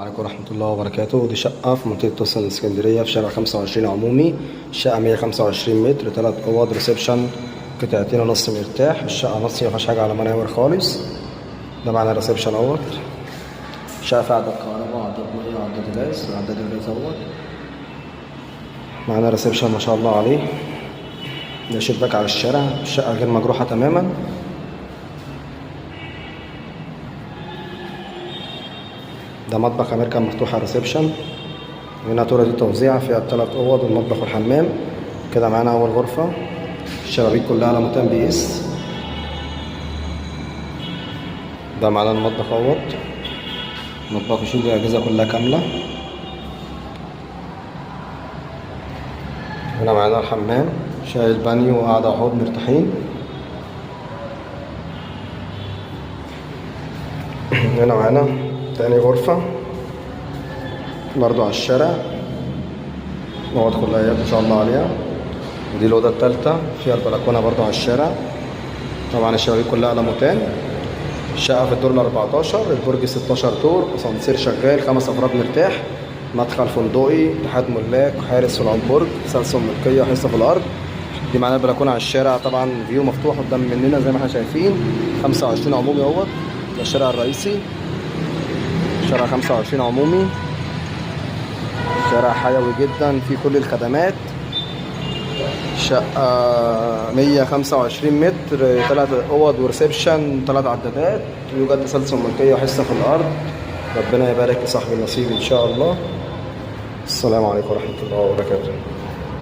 عليكم ورحمة الله وبركاته. دي شقة في منطقة توسن الإسكندرية في شارع 25 عمومي. الشقة 125 متر، 3 أوض، ريسبشن، قطعتين ونص مرتاح. الشقة نص مفيهاش حاجة على مناور خالص. ده معنى الريسبشن اهوت. الشقة فيها عداد كهرباء وعداد مية وعداد غاز وعداد الغاز اهوت. معانا ريسبشن ما شاء الله عليه. ده شباك على الشارع. الشقة غير مجروحة تماما. ده مطبخ أمريكان مفتوحة ريسبشن. هنا طرقة التوزيع فيها ال3 أوض والمطبخ والحمام. كده معانا أول غرفة. الشبابيك كلها على متان بيس. ده معانا المطبخ اهوت. المطبخ يشيل الأجهزة كلها كاملة. هنا معانا الحمام، شايل بانيو وقاعدة وحوض مرتاحين. هنا معانا تاني غرفة برضو على الشارع. الأوض كلها ما شاء الله عليها. دي الأوضة التالتة فيها البلكونة برضو على الشارع. طبعا الشبابيك كلها على متان. الشقة في الدور ال14، البرج 16 دور، أسانسير شغال، 5 أفراد مرتاح، مدخل فندقي، اتحاد ملاك، حارس في العنبرج، تسلسل ملكية، حصة في الأرض. دي معانا البلكونة على الشارع، طبعا فيو مفتوح قدام مننا زي ما احنا شايفين. 25 عمومي اهوت. ده الشارع الرئيسي، شارع 25 عمومي. شارع حيوي جدا فيه كل الخدمات. شقة 125 متر، 3 أوض وريسبشن، 3 عدادات، يوجد تسلسل ملكية وحصة في الأرض. ربنا يبارك لصاحب النصيب إن شاء الله. السلام عليكم ورحمة الله وبركاته.